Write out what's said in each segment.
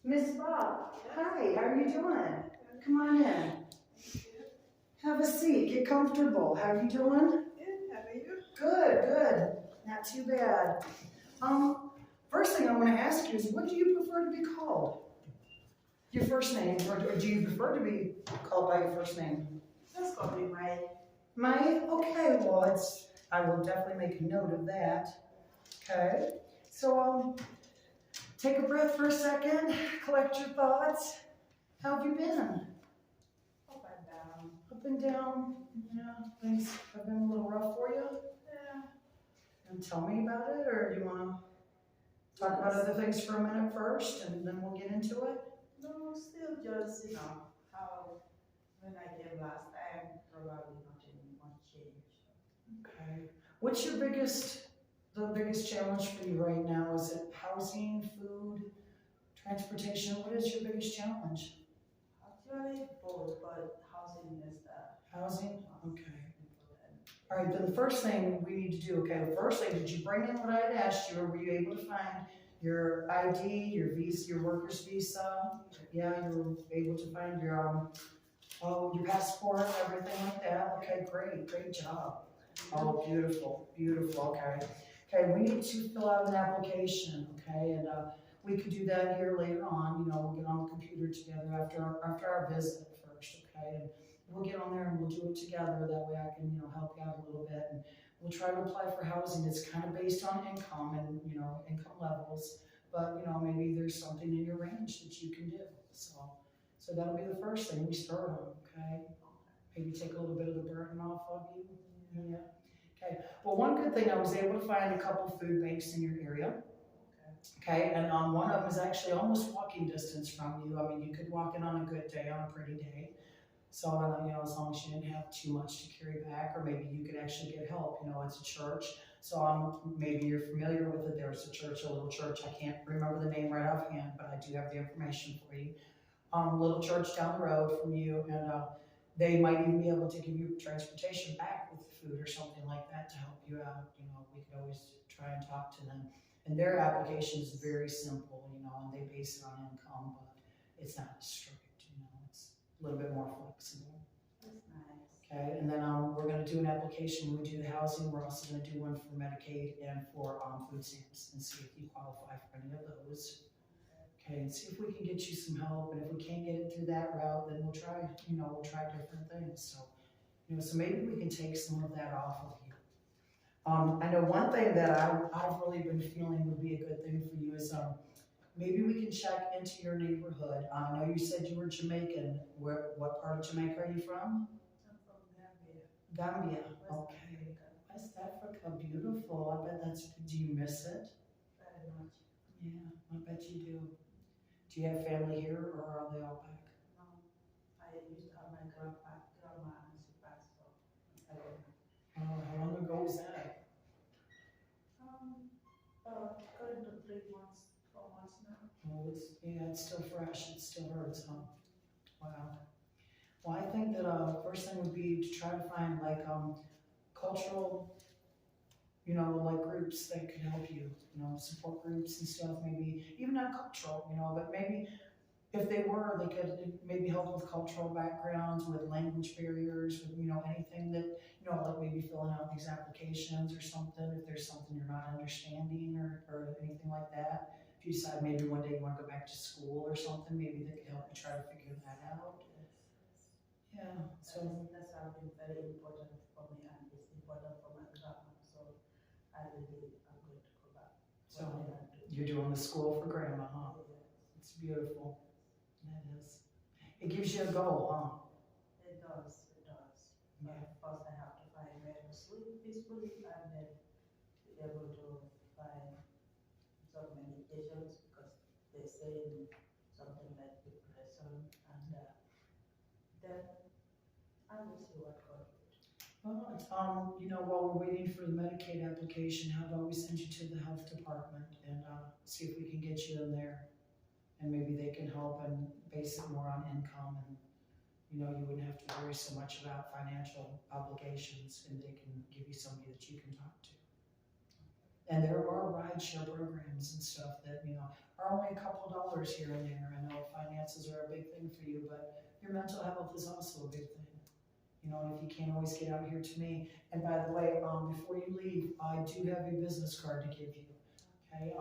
Miss Bob, hi, how are you doing? Come on in. Have a seat, get comfortable. How are you doing? Good, how are you? Good, good. Not too bad. First thing I want to ask you is, what do you prefer to be called? Your first name, or do you prefer to be called by your first name? Just call me Mai. Mai? Okay, well, I will definitely make a note of that. Okay, so take a breath for a second, collect your thoughts. How have you been? Up and down. Up and down? Yeah, things have been a little rough for you? Yeah. And tell me about it, or do you want to talk about other things for a minute first, and then we'll get into it? No, still just, how when I came last time, probably nothing much changed. Okay. What's the biggest challenge for you right now? Is it housing, food, transportation? What is your biggest challenge? Actually, both, but housing is the Housing? Okay. important. All right, then the first thing we need to do, okay, the first thing, did you bring in what I had asked you, or were you able to find your ID, your visa, your worker's visa? Yeah, you were able to find your passport, everything like that? Okay, great job. Oh, beautiful, beautiful, okay. Okay, we need to fill out an application, okay, and we could do that here later on, we'll get on the computer together after our visit first, okay? And we'll get on there and we'll do it together, that way I can, help you out a little bit, and we'll try to apply for housing. It's kind of based on income and, income levels, but, maybe there's something in your range that you can do, so that'll be the first thing we start on, okay? Maybe take a little bit of the burden off of you. Yeah. Okay. Well, one good thing, I was able to find a couple food banks in your area. Okay. And one of them is actually almost walking distance from you. I mean, you could walk in on a good day, on a pretty day. So, as long as you didn't have too much to carry back, or maybe you could actually get help. It's a church. So maybe you're familiar with it. There's a church, a little church. I can't remember the name right offhand, but I do have the information for you. Little church down the road from you, and they might even be able to give you transportation back with food or something like that to help you out. We could always try and talk to them. And their application is very simple, and they base it on income, but it's not strict, it's a little bit more flexible. That's nice. Okay, and then we're going to do an application. When we do the housing, we're also going to do one for Medicaid and for food stamps, and see if you qualify for any of those. Okay, and see if we can get you some help, and if we can't get it through that route, then we'll try different things. So maybe we can take some of that off of you. I know one thing that I've really been feeling would be a good thing for you is maybe we can check into your neighborhood. I know you said you were Jamaican. What part of Jamaica are you from? I'm from Gambia. Gambia. West Okay. Africa. West Africa, beautiful. I bet do you miss it? Very much. Yeah, I bet you do. Do you have family here, or are they all back? No, I used to have my grandma and she passed, so I don't know. Oh, how long ago was that? Going to 3 months, 4 months now. Oh, it's still fresh. It still hurts, huh? Wow. Well, I think that first thing would be to try to find like cultural, like groups that could help you, support groups and stuff. Maybe even not cultural, but maybe if they could maybe help with cultural backgrounds, with language barriers, with anything that like maybe filling out these applications or something. If there's something you're not understanding or anything like that. If you decide maybe one day you want to go back to school or something, maybe they could help you try to figure that out. Yeah. So That's been very important for me, and it's important for my grandma. So I'm going to go back. So you're doing the school for grandma, huh? It's beautiful. That is. It gives you a goal, huh? It does. Yeah. But first I have to find where to sleep peacefully, and then be able to find some medications, because they say something like depression, and then I will see what God will do. Well, while we're waiting for the Medicaid application, how about we send you to the health department and see if we can get you in there, and maybe they can help and base it more on income, and you wouldn't have to worry so much about financial obligations, and they can give you somebody that you can talk to. And there are rideshare programs and stuff that, are only a couple dollars here and there. I know finances are a big thing for you, but your mental health is also a big thing. And if you can't always get out here to me, and by the way, before you leave, I do have a business card to give you. Okay,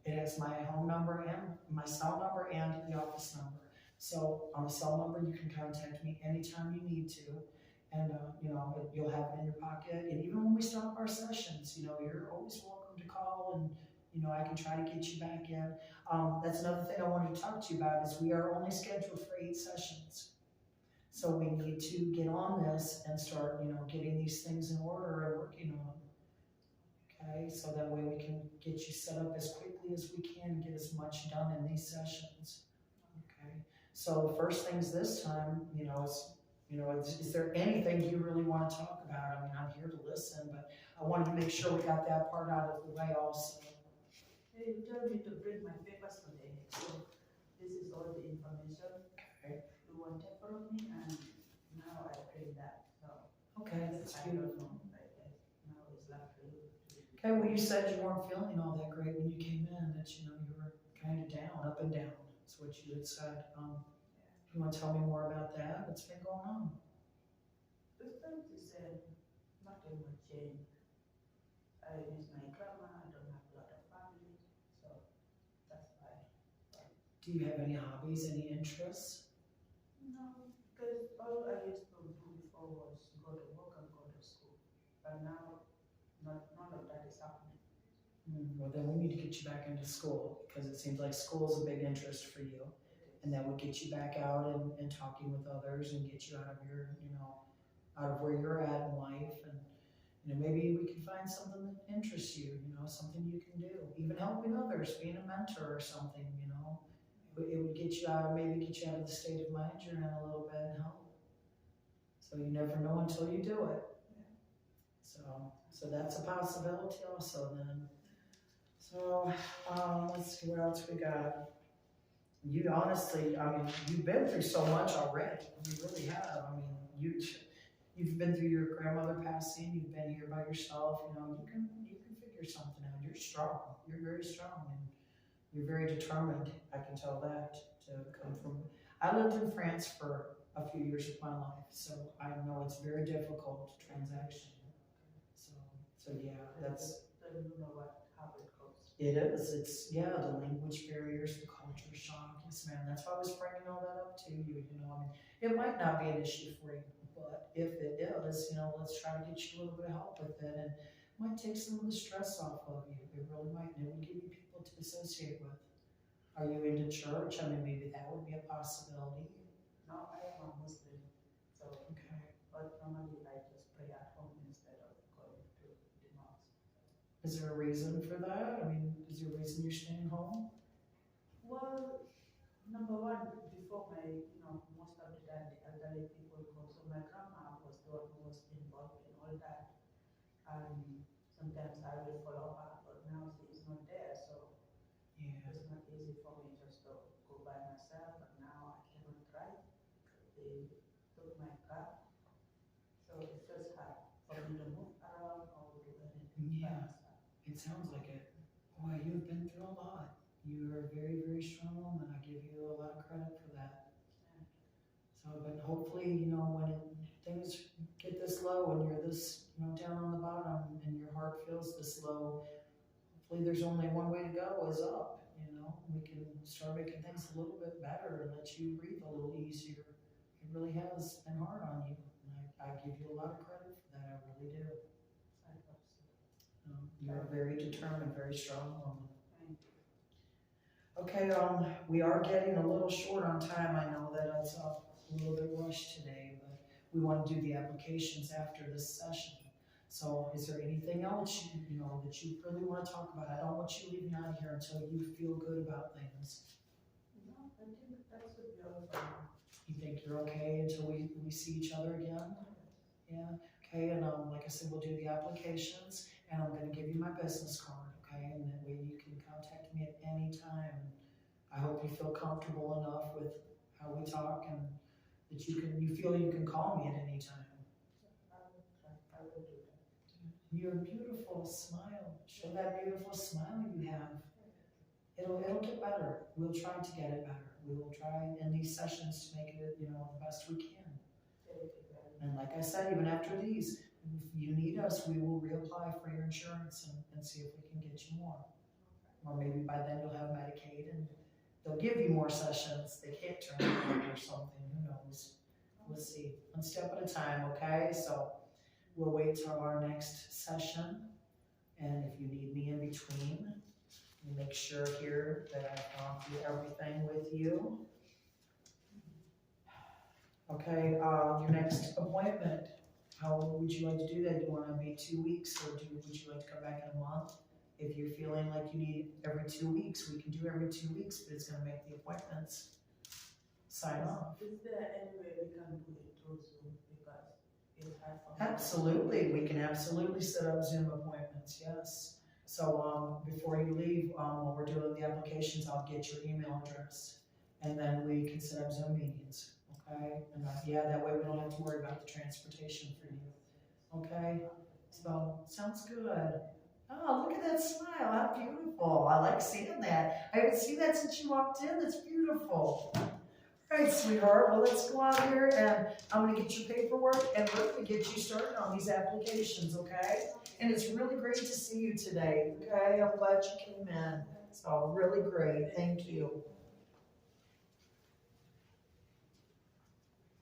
it has my home number and my cell number and the office number. So on the cell number, you can contact me anytime you need to, and you'll have it in your pocket. And even when we stop our sessions, you're always welcome to call, and I can try to get you back in. That's another thing I wanted to talk to you about is we are only scheduled for 8 sessions. So we need to get on this and start, getting these things in order and working on them. Okay, so that way we can get you set up as quickly as we can and get as much done in these sessions. Okay, so first things this time, is there anything you really want to talk about? I mean, I'm here to listen, but I wanted to make sure we got that part out of the way also. Hey, you told me to bring my papers today, so this is all the information you wanted from me, and now I bring that. So okay, that's I beautiful. don't know, I guess now it's left for you. Okay, well, you said you weren't feeling all that great when you came in, that you were kind of down, up and down. That's what you had said. You want to tell me more about that? What's been going on? The thing is, nothing will change. I miss my grandma, I don't have a lot of family, so that's why. Do you have any hobbies, any interests? No, because all I used to do before was go to work and go to school, but now none of that is happening. Well, then we need to get you back into school, because it seems like school is a big interest for you. And that would get you back out and talking with others and get you out of your, out of where you're at in life. And maybe we can find something that interests you, something you can do. Even helping others, being a mentor or something, It would get you out, maybe get you out of the state of mind you're in a little bit and help. So you never know until you do it. So that's a possibility also then. So let's see what else we got. You honestly, you've been through so much already. You really have. You've been through your grandmother passing. You've been here by yourself. You can figure something out. You're strong. You're very strong, and you're very determined. I can tell that to come from. I lived in France for a few years of my life, so I know it's very difficult transaction. So yeah, that's. I don't know how it goes. It is. It's the language barriers, the culture shock. Yes, man. That's why I was bringing all that up to you. It might not be an issue for you, but if it is, let's try to get you a little bit of help with it, and it might take some of the stress off of you. It really might. And it will give you people to associate with. Are you into church? Maybe that would be a possibility. No, I am a Muslim, so okay. But normally I just pray at home instead of going to the mosque. Is there a reason for that? Is there a reason you're staying home? Well, number one, before most of the time the elderly people go. So my grandma was the one who was involved in all that, and sometimes I will follow her, but now she is not there, so it's not easy for me just to go by myself. But now I cannot drive. They took my car, so it's just hard for me to move around or do anything by myself. It sounds like it. Boy, you've been through a lot. You are a very, very strong woman. I give you a lot of credit for that. So, but hopefully, when things get this low and you're this, down on the bottom and your heart feels this low, hopefully there's only one way to go is up. We can start making things a little bit better and let you breathe a little easier. It really has been hard on you. And I give you a lot of credit for that. I really do. I hope so. You're a very determined, very strong woman. Thank you. Okay, we are getting a little short on time. I know that it's a little bit rushed today, but we want to do the applications after this session. So is there anything else that you really want to talk about? I don't want you leaving out of here until you feel good about things. No, I think that should be all for now. You think you're okay until we see each other again? Yeah, okay, and like I said, we'll do the applications, and I'm going to give you my business card, okay, and that way you can contact me at any time. I hope you feel comfortable enough with how we talk, and that you feel you can call me at any time. I will try. I will do that. Your beautiful smile. Show that beautiful smile you have. It'll get better. We'll try to get it better. We will try in these sessions to make it, the best we can. And like I said, even after these, if you need us, we will reapply for your insurance and see if we can get you more. Or maybe by then you'll have Medicaid and they'll give you more sessions. They can't turn it over or something, who knows? We'll see. One step at a time, okay? So we'll wait till our next session. And if you need me in between, you make sure here that I've gone through everything with you. Okay, your next appointment, how would you like to do that? Do you want to be 2 weeks or would you like to come back in a month? If you're feeling like you need every 2 weeks, we can do every 2 weeks, but it's going to make the appointments sign off. Is there any way we can do it through Zoom? Because it's hard for me. Absolutely, we can absolutely set up Zoom appointments, yes. So before you leave, when we're doing the applications, I'll get your email address and then we can set up Zoom meetings, okay? And yeah, that way we don't have to worry about the transportation for you, okay? So, sounds good. Oh, look at that smile, how beautiful. I like seeing that. I haven't seen that since you walked in, that's beautiful. All right, sweetheart, well, let's go out here and I'm gonna get your paperwork and we're gonna get you started on these applications, okay? And it's really great to see you today, okay? I'm glad you came in. So, really great, thank you.